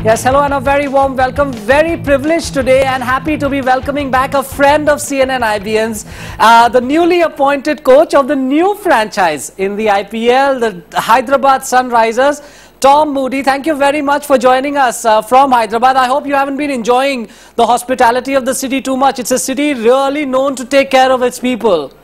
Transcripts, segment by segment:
Yes, hello and a very warm welcome. Very privileged today and happy to be welcoming back a friend of CNN-IBN's, the newly appointed coach of the new franchise in the IPL, the Hyderabad Sunrisers, Tom Moody. Thank you very much for joining us from Hyderabad. I hope you haven't been enjoying the hospitality of the city too much. It's a city really known to take care of its people.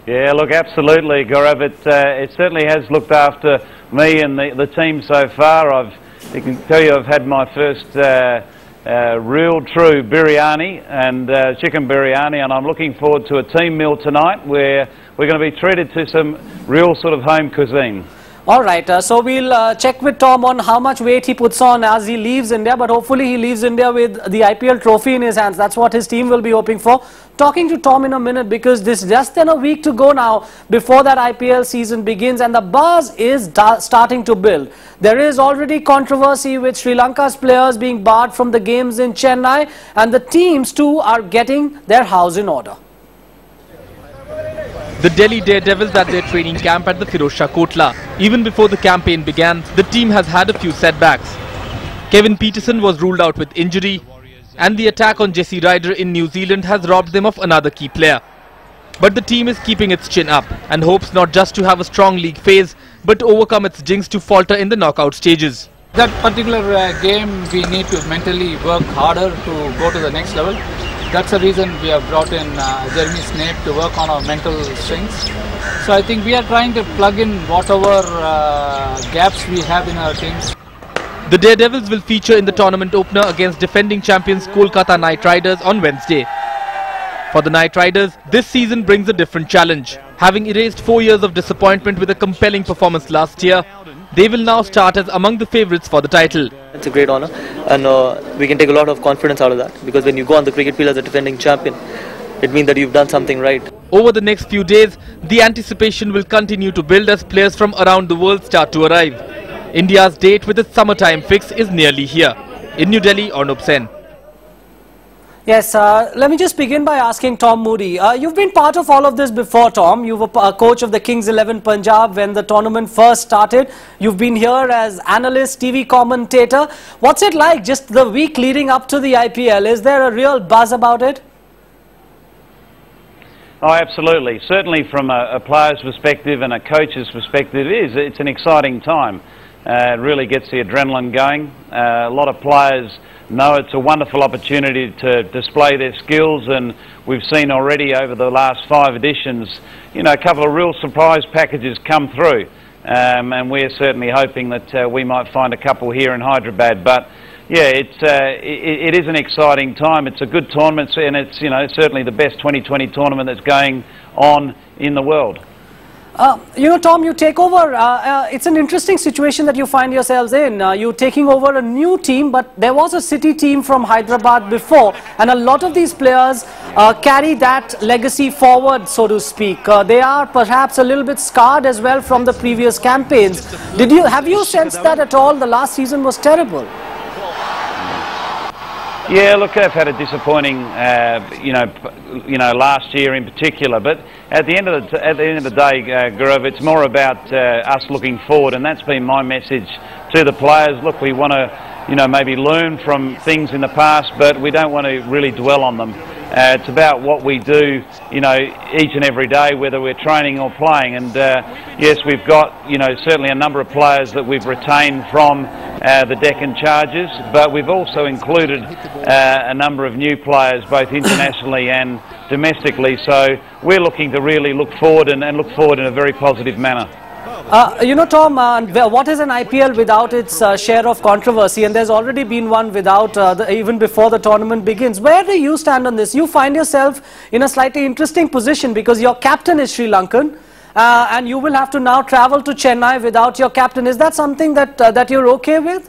Yeah, look, absolutely, Gaurav. It certainly has looked after me and the team so far. I can tell you I've had my first real true biryani and chicken biryani, and I'm looking forward to a team meal tonight where we're going to be treated to some real sort of home cuisine. All right, so we'll check with Tom on how much weight he puts on as he leaves India, but hopefully he leaves India with the IPL trophy in his hands. That's what his team will be hoping for. Talking to Tom in a minute, because this is just then a week to go now before that IPL season begins, and the buzz is starting to build. There is already controversy with Sri Lanka's players being barred from the games in Chennai, and the teams too are getting their house in order. The Delhi Daredevils at their training camp at the Firozshah Kotla. Even before the campaign began, the team has had a few setbacks. Kevin Peterson was ruled out with injury, and the attack on Jesse Ryder in New Zealand has robbed them of another key player. But the team is keeping its chin up and hopes not just to have a strong league phase, but to overcome its jinx to falter in the knockout stages. That particular game, we need to mentally work harder to go to the next level. That's the reason we have brought in Jeremy Snape to work on our mental strengths. So I think we are trying to plug in whatever gaps we have in our teams. The Daredevils will feature in the tournament opener against defending champions Kolkata Knight Riders on Wednesday. For the Knight Riders, this season brings a different challenge. Having erased 4 years of disappointment with a compelling performance last year, they will now start as among the favourites for the title. It's a great honour, and we can take a lot of confidence out of that, because when you go on the cricket field as a defending champion, it means that you've done something right. Over the next few days, the anticipation will continue to build as players from around the world start to arrive. India's date with its summertime fix is nearly here. In New Delhi, Arnab Sen. Yes, let me just begin by asking Tom Moody. You've been part of all of this before, Tom. You were a coach of the Kings 11 Punjab when the tournament first started. You've been here as analyst, TV commentator. What's it like just the week leading up to the IPL? Is there a real buzz about it? Oh, absolutely. Certainly from a player's perspective and a coach's perspective, it's an exciting time. It really gets the adrenaline going. A lot of players know it's a wonderful opportunity to display their skills, and we've seen already over the last 5 editions, you know, a couple of real surprise packages come through, and we're certainly hoping that we might find a couple here in Hyderabad. But yeah, it is an exciting time. It's a good tournament, and it's, you know, certainly the best 2020 tournament that's going on in the world. You know, Tom, you take over, it's an interesting situation that you find yourselves in. You're taking over a new team, but there was a city team from Hyderabad before, and a lot of these players carry that legacy forward, so to speak. They are perhaps a little bit scarred as well from the previous campaigns. Have you sensed that at all? The last season was terrible. Yeah, look, they've had a disappointing, you know, last year in particular. But at the end of the day, Gaurav, it's more about us looking forward, and that's been my message to the players. Look, we want to, you know, maybe learn from things in the past, but we don't want to really dwell on them. It's about what we do, you know, each and every day, whether we're training or playing. And yes, we've got, you know, certainly a number of players that we've retained from the Deccan Chargers, but we've also included a number of new players, both internationally and domestically. So we're looking to really look forward and look forward in a very positive manner. You know, Tom, what is an IPL without its share of controversy? And there's already been one without, even before the tournament begins. Where do you stand on this? You find yourself in a slightly interesting position because your captain is Sri Lankan, and you will have to now travel to Chennai without your captain. Is that something that you're okay with?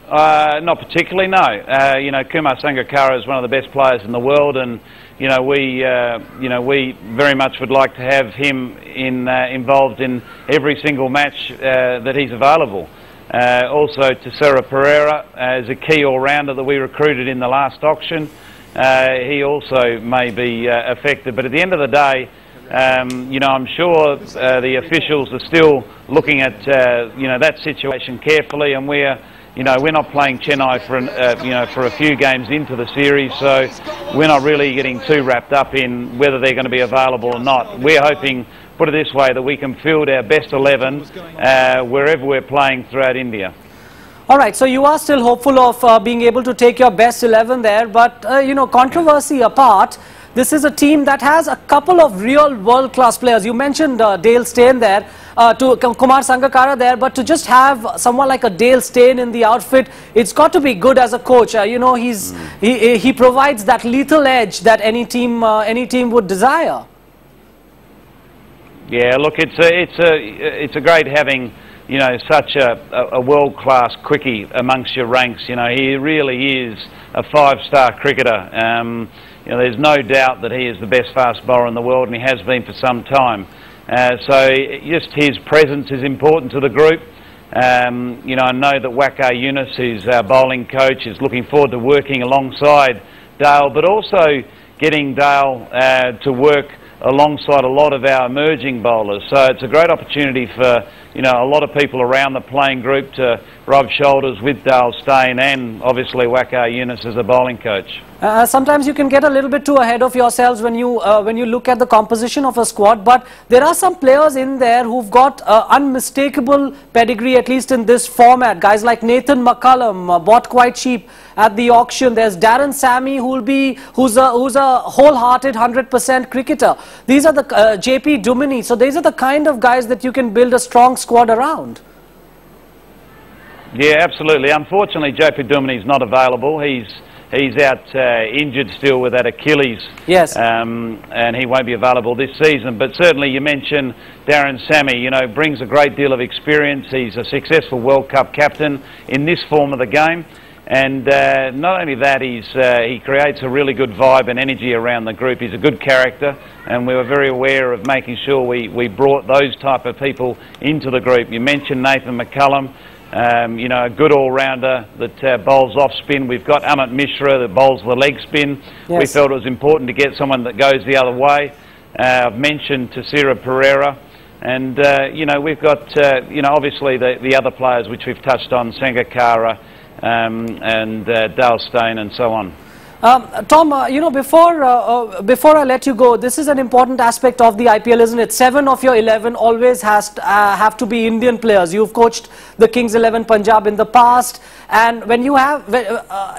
Not particularly, no. You know, Kumar Sangakkara is one of the best players in the world, and you know, we very much would like to have him involved in every single match that he's available. Also, Tessera Pereira is a key all-rounder that we recruited in the last auction. He also may be affected, but at the end of the day, You know, I'm sure the officials are still looking at you know, that situation carefully, and we're not playing Chennai for you know, for a few games into the series, so we're not really getting too wrapped up in whether they're going to be available or not. We're hoping, put it this way, that we can field our best 11 wherever we're playing throughout India. All right, so you are still hopeful of being able to take your best 11 there, but you know, controversy apart, this is a team that has a couple of real world-class players. You mentioned Dale Steyn there, to Kumar Sangakkara there, but to just have someone like a Dale Steyn in the outfit, it's got to be good as a coach. You know, he provides that lethal edge that any team would desire. Yeah, look, it's a great having, you know, such a world-class quickie amongst your ranks. You know, he really is a five-star cricketer. You know, there's no doubt that he is the best fast bowler in the world, and he has been for some time. So just his presence is important to the group. You know, I know that Waqar Younis, who's our bowling coach, is looking forward to working alongside Dale, but also getting Dale to work alongside a lot of our emerging bowlers. So it's a great opportunity for, you know, a lot of people around the playing group to rub shoulders with Dale Steyn and obviously Waqar Younis as a bowling coach. Sometimes you can get a little bit too ahead of yourselves when you look at the composition of a squad, but there are some players in there who've got unmistakable pedigree, at least in this format. Guys like Nathan McCullum, bought quite cheap at the auction. There's Darren Sammy, who's a wholehearted 100% cricketer. These are the JP Duminy. So these are the kind of guys that you can build a strong squad around. Yeah, absolutely. Unfortunately, JP Duminy is not available. He's out injured still with that Achilles. Yes. And he won't be available this season. But certainly you mentioned Darren Sammy, you know, brings a great deal of experience. He's a successful World Cup captain in this form of the game. And not only that, he creates a really good vibe and energy around the group. He's a good character, and we were very aware of making sure we brought those type of people into the group. You mentioned Nathan McCullum. You know, a good all-rounder that bowls off spin. We've got Amit Mishra that bowls the leg spin. Yes. We felt it was important to get someone that goes the other way. I've mentioned Tasira Pereira, and you know, we've got you know, obviously the other players which we've touched on, Sangakkara and Dale Steyn and so on. Tom, you know, before I let you go, this is an important aspect of the IPL, isn't it? 7 of your 11 always have to be Indian players. You've coached the Kings 11 Punjab in the past, and when you have,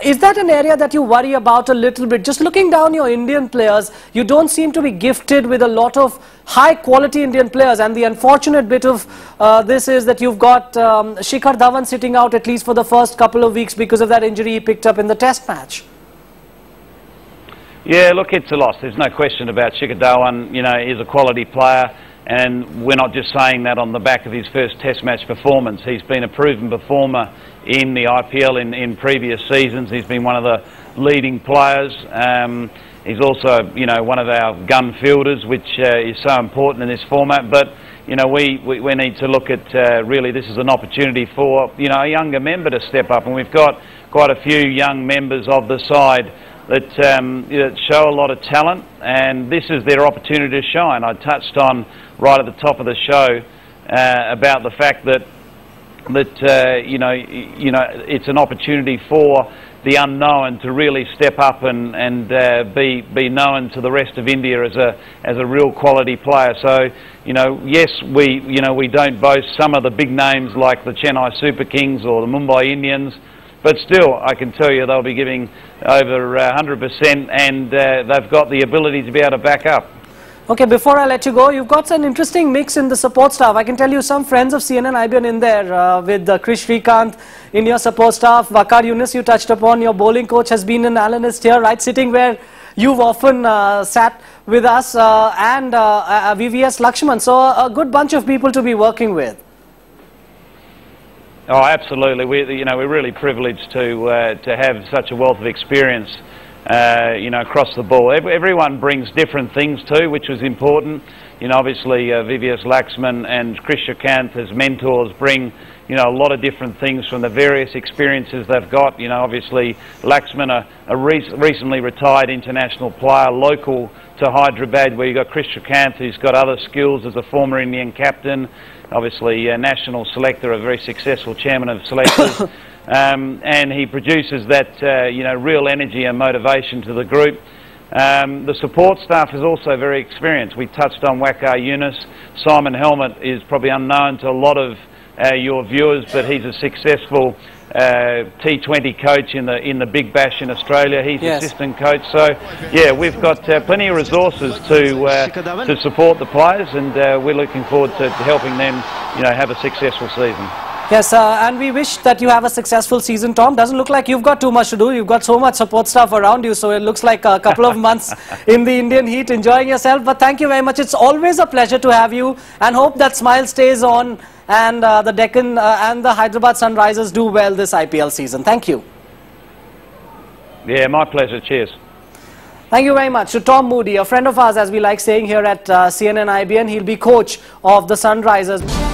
is that an area that you worry about a little bit? Just looking down your Indian players, you don't seem to be gifted with a lot of high-quality Indian players, and the unfortunate bit of this is that you've got Shikhar Dhawan sitting out at least for the first couple of weeks because of that injury he picked up in the Test match. Yeah, look, it's a loss. There's no question about Shikhar Dhawan. You know, he's a quality player, and we're not just saying that on the back of his first Test match performance. He's been a proven performer in the IPL in previous seasons. He's been one of the leading players. He's also, you know, one of our gun fielders, which is so important in this format. But, you know, we need to look at really this is an opportunity for, you know, a younger member to step up, and we've got quite a few young members of the side that show a lot of talent, and this is their opportunity to shine. I touched on right at the top of the show about the fact that you know it's an opportunity for the unknown to really step up and be known to the rest of India as a real quality player. So, you know, yes, we don't boast some of the big names like the Chennai Super Kings or the Mumbai Indians. But still, I can tell you they'll be giving over 100%, and they've got the ability to be able to back up. Okay, before I let you go, you've got an interesting mix in the support staff. I can tell you some friends of CNN-IBN in there with Krish Srikanth in your support staff. Waqar Younis, you touched upon. Your bowling coach has been an analyst here, right, sitting where you've often sat with us, and VVS Lakshman. So a good bunch of people to be working with. Oh, absolutely. We're really privileged to have such a wealth of experience, you know, across the board. Everyone brings different things too, which was important. You know, obviously VVS Lakshman and Krish Srikanth as mentors bring, you know, a lot of different things from the various experiences they've got. You know, obviously Lakshman, a recently retired international player, local to Hyderabad, where you've got Chris Shrikant, who's got other skills as a former Indian captain, obviously a national selector, a very successful chairman of selectors, and he produces that real energy and motivation to the group. The support staff is also very experienced. We touched on Waqar Yunus. Simon Helmet is probably unknown to a lot of your viewers, but he's a successful T20 coach in the Big Bash in Australia. He's assistant coach. So yeah, we've got plenty of resources to support the players, and we're looking forward to helping them have a successful season. Yes, and we wish that you have a successful season, Tom. Doesn't look like you've got too much to do. You've got so much support staff around you, so it looks like a couple of months in the Indian heat enjoying yourself. But thank you very much. It's always a pleasure to have you, and hope that smile stays on and the Deccan and the Hyderabad Sunrisers do well this IPL season. Thank you. Yeah, my pleasure. Cheers. Thank you very much to Tom Moody, a friend of ours, as we like saying here at CNN-IBN. He'll be coach of the Sunrisers.